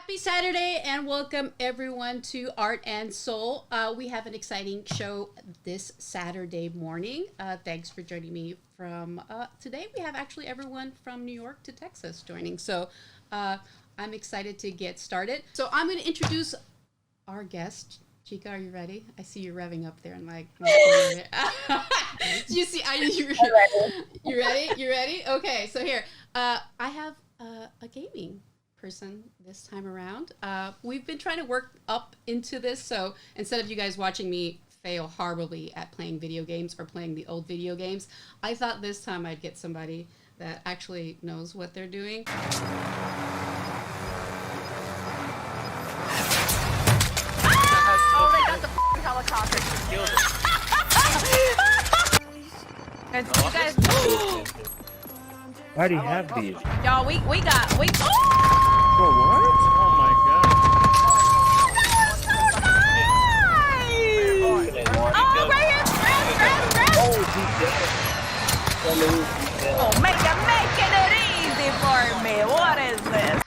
Happy Saturday and welcome everyone to Art and Soul. We have an exciting show this Saturday morning. Thanks for joining me from today. We have actually everyone from New York to Texas joining. So I'm excited to get started. So I'm going to introduce our guest. Chika, are you ready? I see you revving up there and like. You see, you ready? You ready? Okay, so here I have a gaming person this time around. We've been trying to work up into this, so instead of you guys watching me fail horribly at playing video games or playing the old video games, I thought this time I'd get somebody that actually knows what they're doing. Oh, they got the helicopter. Guys, you guys. Why do you have these? Y'all, we got. Bro, what? Oh my god. Oh, right here. Grab. Oh, making it easy for me. What is this?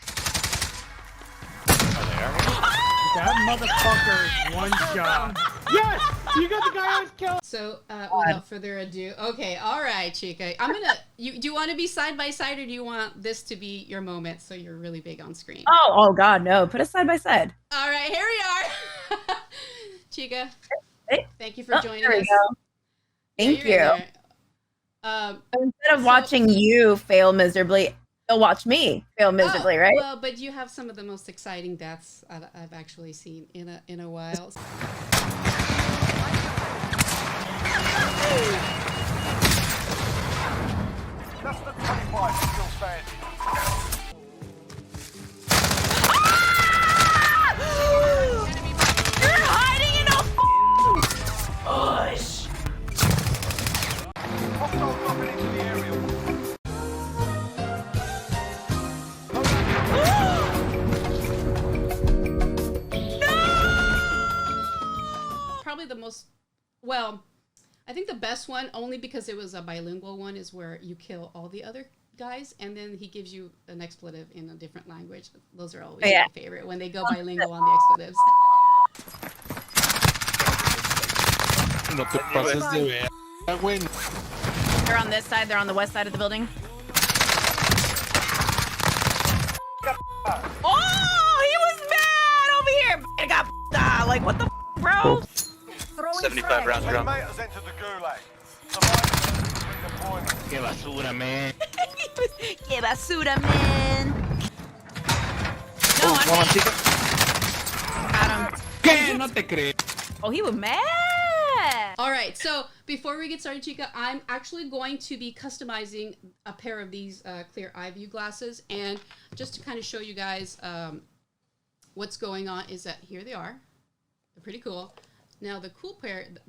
That motherfucker one shot. Yes! You got the guy I was killing. So without further ado, okay, all right, Chika. I'm gonna. Do you want to be side by side, or do you want this to be your moment so you're really big on screen? Oh God, no! Put us side by side. All right, here we are. Chika, Hey. thank you for joining There we us. go. Thank you. Instead of watching you fail miserably, they'll watch me fail miserably, right? Well, but you have some of the most exciting deaths I've actually seen in a while. That's the 25 still standing. You're hiding in a bush. Hostile dropping into the area. Probably the most, well, I think the best one, only because it was a bilingual one, is where you kill all the other guys and then he gives you an expletive in a different language. Those are always my favorite, when they go bilingual on the expletives. No te pases de ver, güey. They're on this side. They're on the west side of the building. Oh, he was mad over here. I got like, what the bro? 75 rounds drum. Mate has entered the gulag. Survivors redeployment. Que basura, man. Que basura, man. No, I'm got him. ¿Qué? No te creo. Oh, he was mad. All right, so before we get started, Chika, I'm actually going to be customizing a pair of these clear eye view glasses, and just to kind of show you guys what's going on is that here they are. They're pretty cool. Now the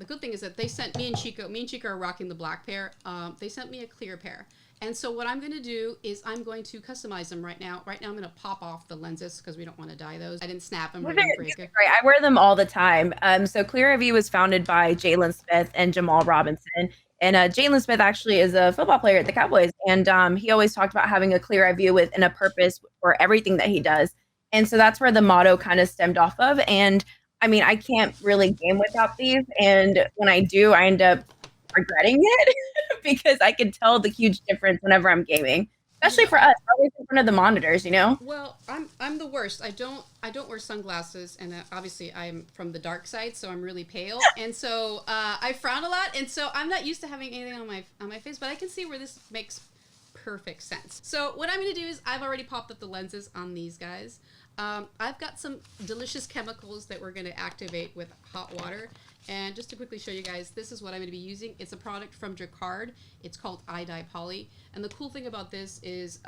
good thing is that they sent me and Chika are rocking the black pair. They sent me a clear pair. And so what I'm going to do is I'm going to customize them right now. Right now I'm going to pop off the lenses because we don't want to dye those. I didn't snap them. We're going to break it. Right, I wear them all the time. So Clear Review was founded by Jalen Smith and Jamal Robinson. And Jalen Smith actually is a football player at the Cowboys. And he always talked about having a clear eye view within a purpose for everything that he does. And so that's where the motto kind of stemmed off of. And I mean, I can't really game without these. And when I do, I end up regretting it because I can tell the huge difference whenever I'm gaming, especially for us, always in front of the monitors, you know? Well, I'm the worst. I don't wear sunglasses, and obviously I'm from the dark side, so I'm really pale, and so I frown a lot, and so I'm not used to having anything on my face. But I can see where this makes perfect sense. So what I'm going to do is I've already popped up the lenses on these guys. I've got some delicious chemicals that we're going to activate with hot water. And just to quickly show you guys, this is what I'm going to be using. It's a product from Jacquard. It's called iDye Poly. And the cool thing about this is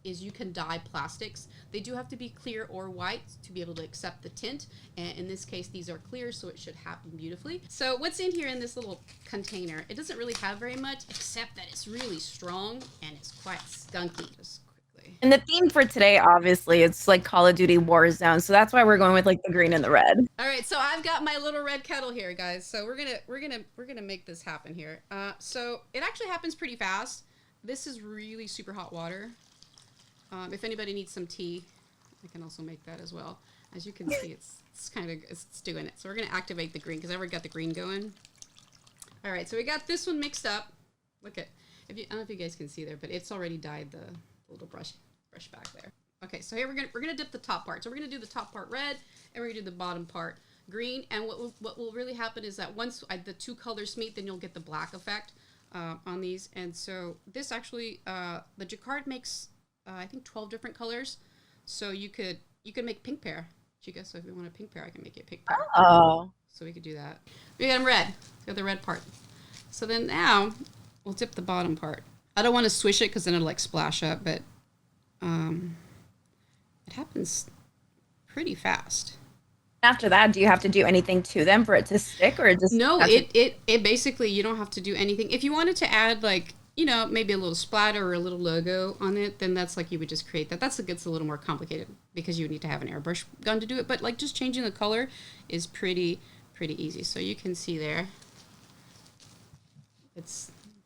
you can dye plastics. They do have to be clear or white to be able to accept the tint. And in this case, these are clear, so it should happen beautifully. So what's in here in this little container? It doesn't really have very much, except that it's really strong and it's quite skunky. Just quickly. And the theme for today, obviously, it's like Call of Duty Warzone. So that's why we're going with like the green and the red. All right, so I've got my little red kettle here, guys. So we're gonna make this happen here. So it actually happens pretty fast. This is really super hot water. If anybody needs some tea, I can also make that as well. As you can see, it's doing it. So we're gonna activate the green because I already got the green going. All right, so we got this one mixed up. Look at, I don't know if you guys can see there, but it's already dyed the little brush back there. Okay, so here we're gonna dip the top part. So we're gonna do the top part red, and we're gonna do the bottom part green. And what will really happen is that once the two colors meet, then you'll get the black effect on these. And so this actually, the Jacquard makes I think 12 different colors. So you could make pink pair, Chika. So if you want a pink pair, I can make you a pink pair. Oh. So we could do that. We got them red. Got the red part. So then now we'll dip the bottom part. I don't want to swish it because then it'll like splash up, but it happens pretty fast. After that, do you have to do anything to them for it to stick, or just no? It basically, you don't have to do anything. If you wanted to add like, you know, maybe a little splatter or a little logo on it, then that's like you would just create that. It gets a little more complicated because you would need to have an airbrush gun to do it. But like just changing the color is pretty easy. So you can see there. Can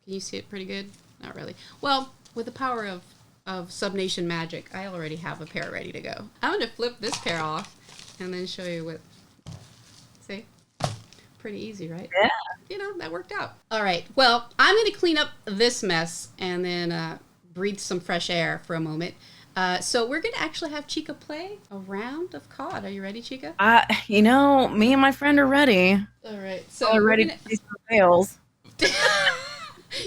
you see it pretty good? Not really. Well, with the power of Subnation magic, I already have a pair ready to go. I'm gonna flip this pair off and then show you what. See? Pretty easy, right? Yeah. You know, that worked out. All right. Well, I'm going to clean up this mess and then breathe some fresh air for a moment. So we're going to actually have Chika play a round of COD. Are you ready, Chika? You know, me and my friend are ready. All right. So we're ready to play some fails.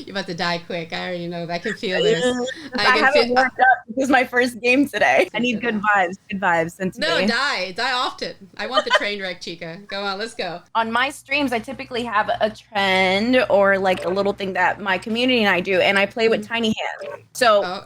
You're about to die quick. I already know. I can feel this. I haven't warmed up. This is my first game today. I need good vibes. Good vibes. Since no, die often. I want the train wreck, Chika. Go on, let's go. On my streams, I typically have a trend or like a little thing that my community and I do, and I play with tiny hands. So,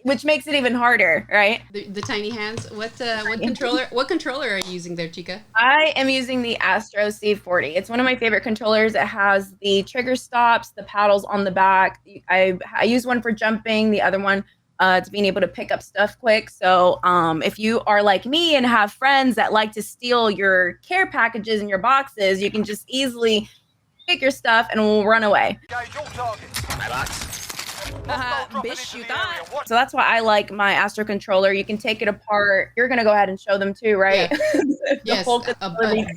which makes it even harder, right? The tiny hands. What controller are you using there, Chika? I am using the Astro C40. It's one of my favorite controllers. It has the trigger stops, the paddles on the back. I use one for jumping, the other one to being able to pick up stuff quick. So if you are like me and have friends that like to steal your care packages and your boxes, you can just easily pick your stuff and we'll run away. Bitch, you thought. So that's why I like my Astro controller. You can take it apart. You're gonna go ahead and show them too, right? Yeah. Yes. Whole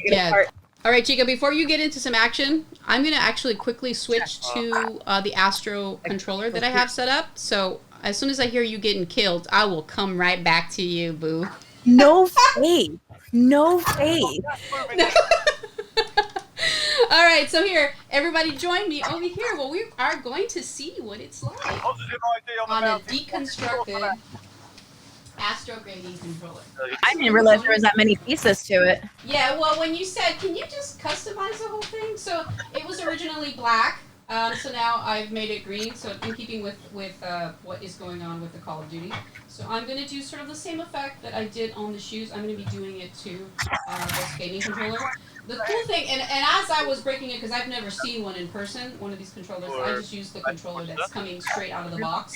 Yeah. All right, Chika, before you get into some action, I'm gonna actually quickly switch to the Astro controller that I have set up. So as soon as I hear you getting killed, I will come right back to you, boo. No faith. No faith. All right, so here, everybody join me over here. Well, we are going to see what it's like on a deconstructed Astro grading controller. I didn't realize there was that many pieces to it. Yeah, well, when you said, can you just customize the whole thing? So it was originally black, so now I've made it green, so in keeping with what is going on with the Call of Duty. So I'm going to do sort of the same effect that I did on the shoes. I'm going to be doing it to this gaming controller. The cool thing, and as I was breaking it, because I've never seen one in person, one of these controllers, I just used the controller that's coming straight out of the box,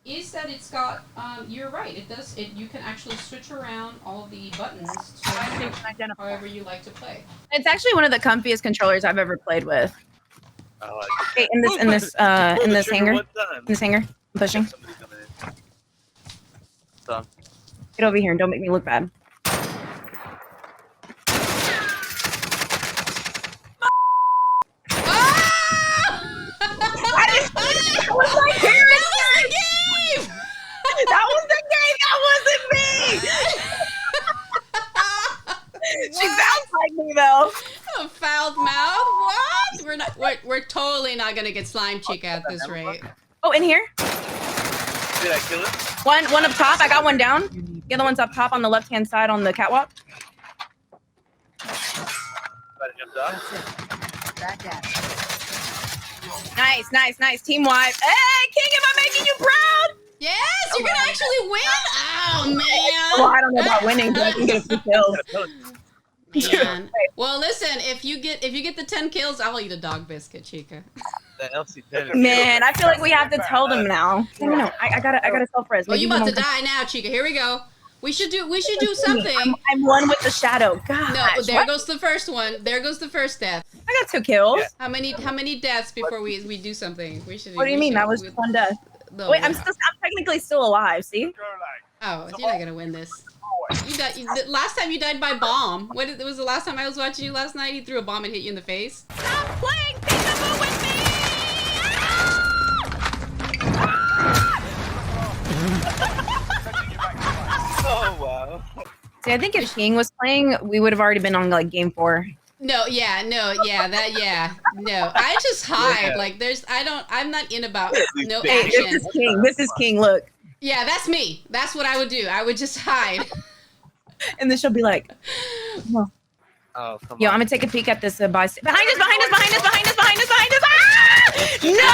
is that it's got, you're right, it does, you can actually switch around all the buttons to however you like to play. It's actually one of the comfiest controllers I've ever played with. Okay, in this hanger. In this hanger. I'm pushing. Get over here and don't make me look bad. That was the game! That wasn't me! She sounds like me though. A fouled mouth? What? We're totally not gonna get slime Chika at this rate. Oh, in here? Did I kill it? One up top. I got one down. The other one's up top on the left-hand side on the catwalk. Nice. Team wide. Hey, King, am I making you proud? Yes, you're gonna actually win. Oh man. Well, I don't know about winning, but I can get a few kills. Man. Well, listen, if you get the 10 kills, I'll eat a dog biscuit, Chika. Man, I feel like we have to tell them now. No, I gotta self-res. Oh, you about to die now, Chika. Here we go. We should do something. I'm one with the shadow. God. No, there goes the first one. There goes the first death. I got 2 kills. How many deaths before we do something? We should. What do you mean? That was just one death. No, wait, I'm technically still alive. See? Oh, you're not gonna win this. The last time you died by bomb. Was the last time I was watching you last night? He threw a bomb and hit you in the face. Stop playing peekaboo with me! Oh, wow. See, I think if King was playing, we would have already been on like game 4. No, yeah. No, I just hide. Yeah. Like I'm not in about no Hey, action. this is King. This is King. Look, Yeah, that's me. That's what I would do. I would just hide. and then she'll be like, Oh, come "Yo, I'm on. gonna take a peek at this behind us, behind us, behind us, behind us, behind us, behind us, behind us!" No!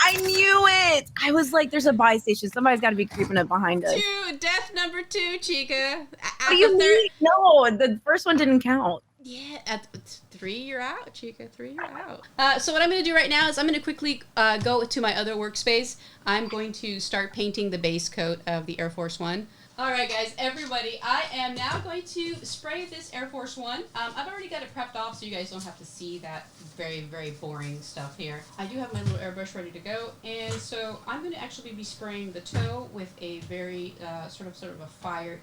I knew it. I was like, "There's a buy station. Somebody's got to be creeping up behind us." Death number 2, Chica. What do you mean? No, the first one didn't count. Yeah, at 3 you're out, Chica. 3 you're out. So what I'm going to do right now is I'm going to quickly go to my other workspace. I'm going to start painting the base coat of the Air Force One. All right, guys, everybody, I am now going to spray this Air Force One. I've already got it prepped off so you guys don't have to see that very, very boring stuff here. I do have my little airbrush ready to go, and so I'm going to actually be spraying the toe with a very sort of a fire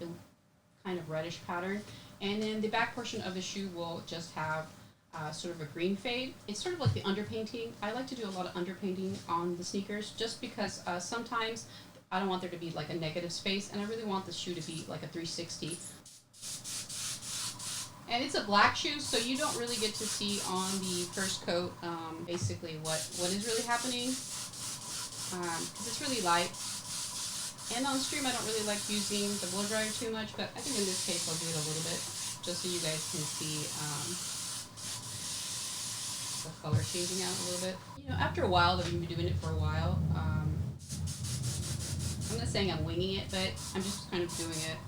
kind of reddish pattern. And then the back portion of the shoe will just have sort of a green fade. It's sort of like the underpainting. I like to do a lot of underpainting on the sneakers just because sometimes I don't want there to be like a negative space, and I really want the shoe to be like a 360. And it's a black shoe, so you don't really get to see on the first coat basically what is really happening because it's really light. And on stream, I don't really like using the blow dryer too much, but I think in this case I'll do it a little bit just so you guys can see the color changing out a little bit. You know, after a while, that we've been doing it for a while, I'm not saying I'm winging it, but I'm just kind of doing it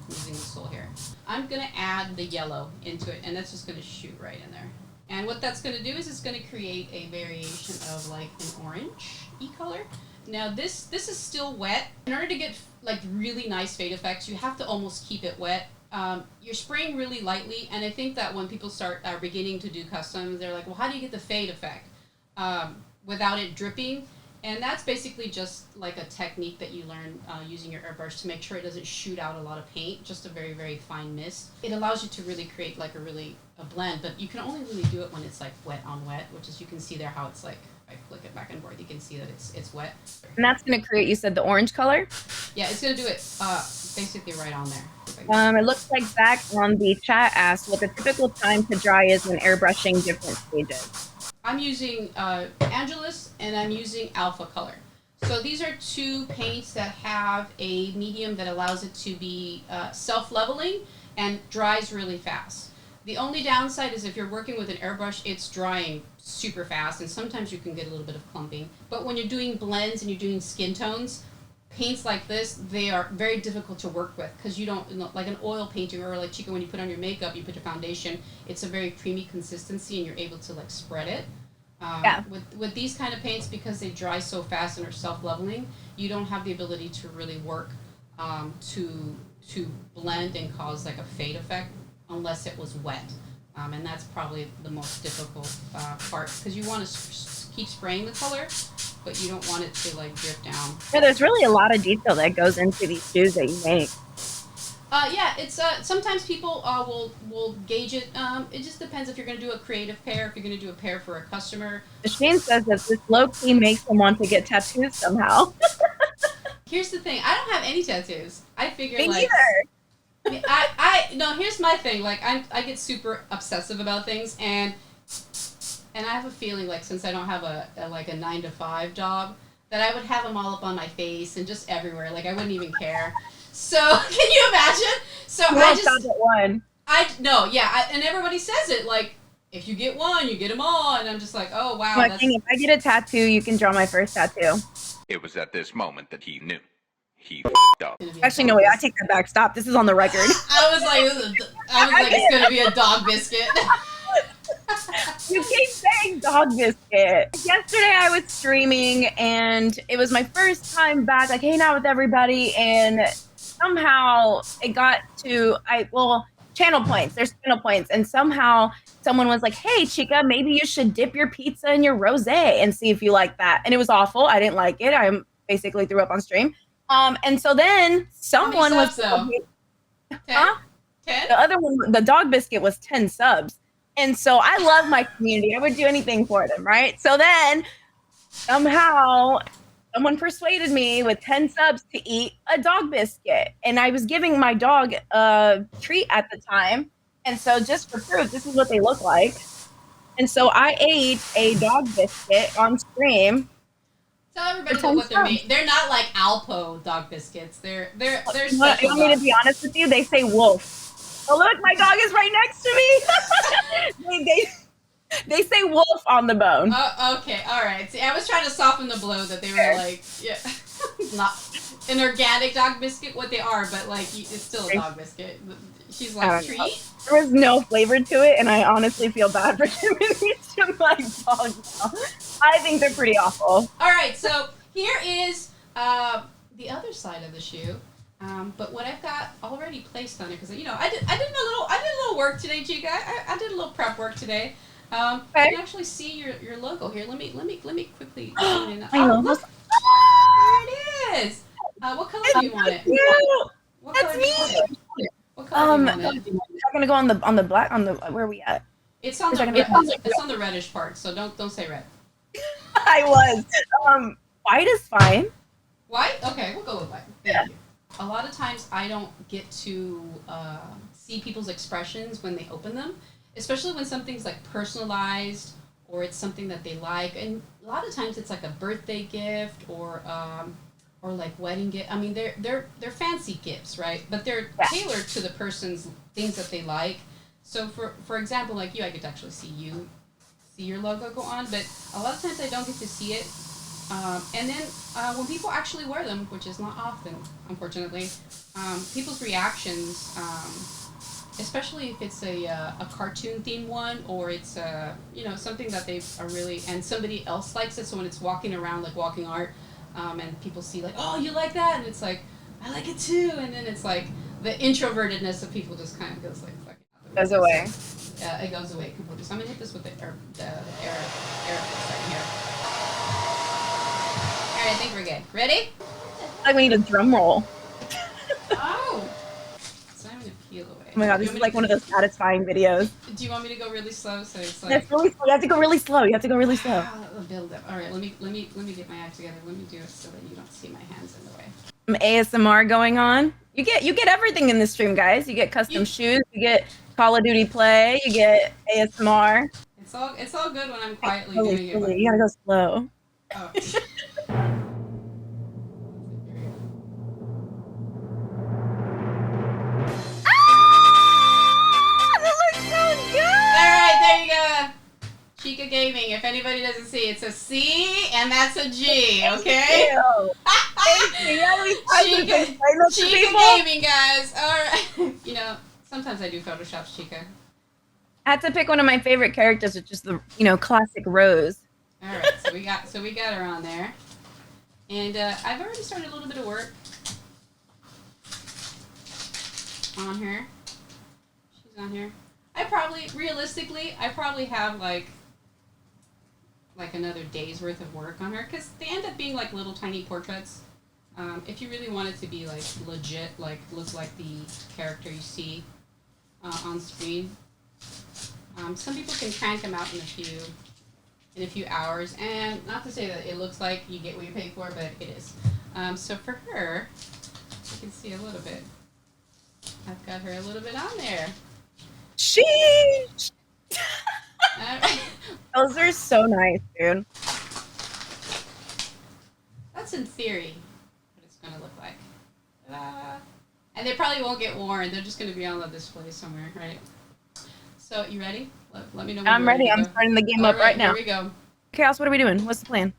using the sole here. I'm going to add the yellow into it, and that's just going to shoot right in there. And what that's going to do is it's going to create a variation of like an orange-y color. Now this is still wet. In order to get like really nice fade effects, you have to almost keep it wet. You're spraying really lightly, and I think that when people are beginning to do customs, they're like, well, how do you get the fade effect without it dripping? And that's basically just like a technique that you learn using your airbrush to make sure it doesn't shoot out a lot of paint, just a very, very fine mist. It allows you to really create like a blend, but you can only really do it when it's like wet on wet, which is you can see there how it's like, if I flick it back and forth, you can see that it's wet. And that's gonna create, you said, the orange color? Yeah, it's gonna do it basically right on there. It looks like Zach on the chat asked what the typical time to dry is when airbrushing different stages. I'm using Angelus and I'm using Alpha Color. So these are two paints that have a medium that allows it to be self-leveling and dries really fast. The only downside is if you're working with an airbrush, it's drying super fast, and sometimes you can get a little bit of clumping. But when you're doing blends and you're doing skin tones, paints like this, they are very difficult to work with because you don't, like an oil painting or like Chica, when you put on your makeup, you put your foundation, it's a very creamy consistency and you're able to like spread it. Yeah. With these kind of paints, because they dry so fast and are self-leveling, you don't have the ability to really work to blend and cause like a fade effect unless it was wet. And that's probably the most difficult part because you want to keep spraying the color, but you don't want it to like drip down. Yeah, there's really a lot of detail that goes into these shoes that you make. Yeah, it's sometimes people will gauge it. It just depends if you're going to do a creative pair, if you're going to do a pair for a customer. Shane says that this low-key makes him want to get tattoos somehow. Here's the thing: I don't have any tattoos. I figure Me like neither. no. Here's my thing: like I get super obsessive about things, and I have a feeling like since I don't have a 9-to-5 job, that I would have them all up on my face and just everywhere. Like I wouldn't even care. So can you imagine? So I just stop at one. and everybody says it like if you get one, you get them all, and I'm just like, oh wow. Well, if I get a tattoo, you can draw my first tattoo. It was at this moment that he knew. He f***ed up. Actually, no, wait, I take that back. Stop. This is on the record. I was like, it's gonna be a dog biscuit. You keep saying dog biscuit. Yesterday I was streaming and it was my first time back, like hanging out with everybody, and somehow it got to channel points. There's channel points, and somehow someone was like, "Hey, Chica, maybe you should dip your pizza in your rosé and see if you like that." And it was awful. I didn't like it. basically threw up on stream. And so then someone was subs, though? 10? Huh? 10? The other one, the dog biscuit, was 10 subs. And so I love my community. I would do anything for them, right? So then somehow someone persuaded me with 10 subs to eat a dog biscuit. And I was giving my dog a treat at the time. And so just for proof, this is what they look like. And so I ate a dog biscuit on stream. Tell everybody what they're made. They're not like Alpo dog biscuits. They're You special. want me to be honest with you? They say wolf. Oh, look, my dog is right next to me. they say wolf on the bone. Oh, okay, all right. See, I was trying to soften the blow that they were like, yeah, not an organic dog biscuit. What they are, but like it's still a dog biscuit. She's like treat. There was no flavor to it, and I honestly feel bad for giving these to my dog now. I think they're pretty awful. All right, so here is the other side of the shoe. But what I've got already placed on it, because I did a little work today, Chika. I did a little prep work today. You can actually see your logo here. Let me quickly zoom in. I know. Look, there it is. What color do you want it? What That's color do you want me. it? What color do you want it? Is that gonna go on the black where are we at? It's on it's on the reddish part, so don't say red. I was. White is fine. White? Okay, we'll go with white. Thank you. A lot of times I don't get to see people's expressions when they open them, especially when something's like personalized or it's something that they like. And a lot of times it's like a birthday gift or like wedding gift. I mean, they're fancy gifts, right? But they're tailored to the person's things that they like. So for example, like you, I get to actually see your logo go on, but a lot of times I don't get to see it. And then when people actually wear them, which is not often, unfortunately, people's reactions, especially if it's a cartoon themed one or it's something that they are really, and somebody else likes it. So when it's walking around like walking art, and people see like, oh, you like that, and it's like, I like it too, and then it's like the introvertedness of people just kind of goes like fucking out the Goes away. It goes away completely. So I'm gonna hit this with the air right here. All right, I think we're good. Ready? Like we need a drum roll. Oh. So I'm gonna peel away. Oh my god, this is like one of those satisfying videos. Do you want me to go really slow? So it's like. That's really slow. You have to go really slow. Build up. All right, let me get my act together. Let me do it so that you don't see my hands in the way. Some ASMR going on. You get everything in this stream, guys. You get custom shoes. You get Call of Duty play. You get ASMR. It's all good when I'm quietly Slowly. doing it. You gotta go slow. Oh. There you go. Chika Gaming. If anybody doesn't see, it's a C and that's a G. Okay. Chika Gaming, guys. All right. Sometimes I do Photoshops, Chika. I had to pick one of my favorite characters, which is the classic Rose. All right. So we got her on there, and I've already started a little bit of work on her. She's on here. Realistically, I probably have like another day's worth of work on her because they end up being like little tiny portraits. If you really want it to be like legit, like look like the character you see on screen, some people can crank them out in a few hours. And not to say that it looks like you get what you pay for, but it is. So for her, you can see a little bit. I've got her a little bit on there. Sheesh! Those are so nice, dude. That's in theory what it's going to look like. And they probably won't get worn. They're just going to be on the display somewhere, right? So, you ready? Let me know when I'm you're ready. I'm starting the game up right now. Here we go. Chaos, what are we doing? What's the plan?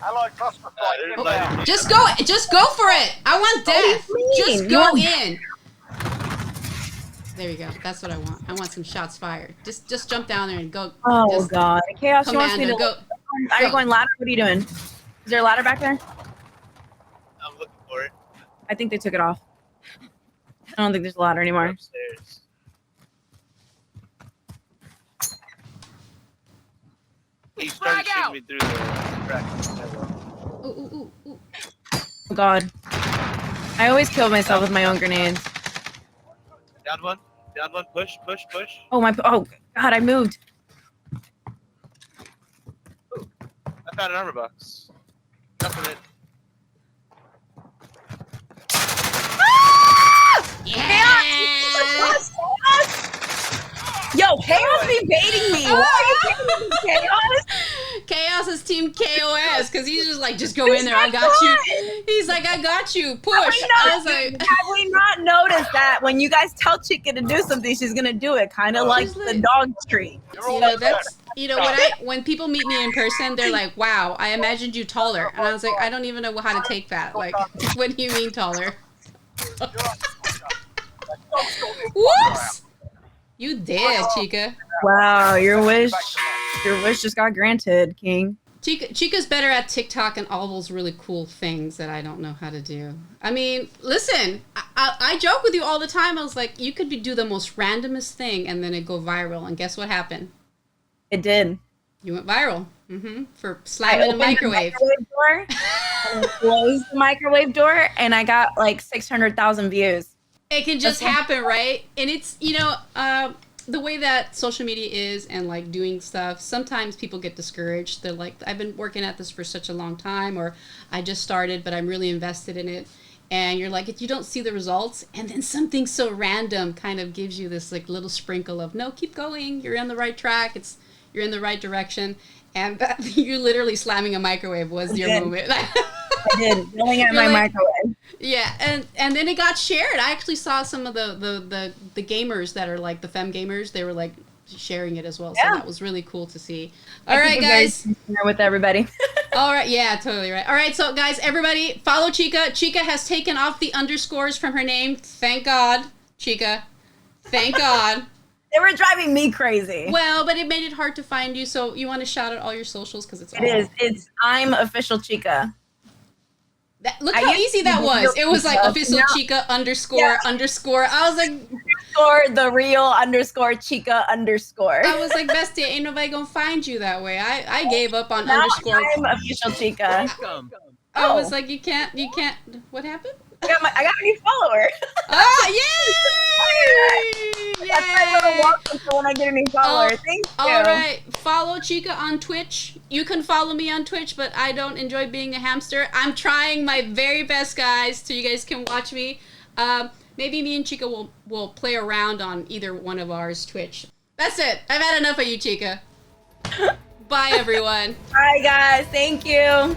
I like cluster fight. Just go for it. I want death. Just go in. There you go. That's what I want. I want some shots fired. Just jump down there and go. Oh god, Chaos, you want me to go? Are you going ladder? What are you doing? Is there a ladder back there? I'm looking for it. I think they took it off. I don't think there's a ladder anymore. Upstairs. He started shooting me through the crack. Ooh. god. I always kill myself with my own grenades. Down one. Down one. Push, push, push. Oh my, oh god, I moved. I found an armor box. Nothing in. Yeah. Yo, Chaos be baiting me. Why are you baiting me, Chaos? Chaos is team KOS because he's just like, just go in there. I got you. He's like, I got you. Push. I was like, Have we not noticed that when you guys tell Chica to do something, she's gonna do it? Kind of like the dog treat. you know, that's when people meet me in person, they're like, wow, I imagined you taller. And I was like, I don't even know how to take that. Like, what do you mean taller? Whoops! You did, Chica. Wow, your wish just got granted, King. Chica's better at TikTok and all those really cool things that I don't know how to do. I mean, listen, I joke with you all the time. I was like, you could do the most randomest thing and then it go viral. And guess what happened? It did. You went viral. For slamming a microwave. Door, and I closed the microwave door, and I got like 600,000 views. It can just happen, right? And it's, the way that social media is and like doing stuff, sometimes people get discouraged. They're like, I've been working at this for such a long time, or I just started, but I'm really invested in it. And you're like, if you don't see the results, and then something so random kind of gives you this like little sprinkle of, no, keep going. You're on the right track. You're in the right direction. And you literally slamming a microwave was your moment. I did, yelling at my microwave. Yeah, and then it got shared. I actually saw some of the gamers that are like the femme gamers. They were like sharing it as well. So that was really cool to see. All right, guys. With everybody. All right, yeah, totally right. All right, so guys, everybody, follow Chica. Chica has taken off the underscores from her name. Thank God, Chica. Thank God. They were driving me crazy. Well, but it made it hard to find you. So you want to shout out all your socials because it is. It's I'm OfficialChiKa. Look how easy that was. It was like OfficialChiKa underscore. I was like the real _Chica_. I was like, bestie, ain't nobody gonna find you that way. I gave up on underscore. I'm OfficialChiKa. I was like, you can't. What happened? I got a new follower. Ah, yay! That's my little welcome for when I get a new follower. Thank you. All right, follow Chica on Twitch. You can follow me on Twitch, but I don't enjoy being a hamster. I'm trying my very best, guys, so you guys can watch me. Maybe me and Chica will play around on either one of ours Twitch. That's it. I've had enough of you, Chica. Bye, everyone. Bye, guys. Thank you.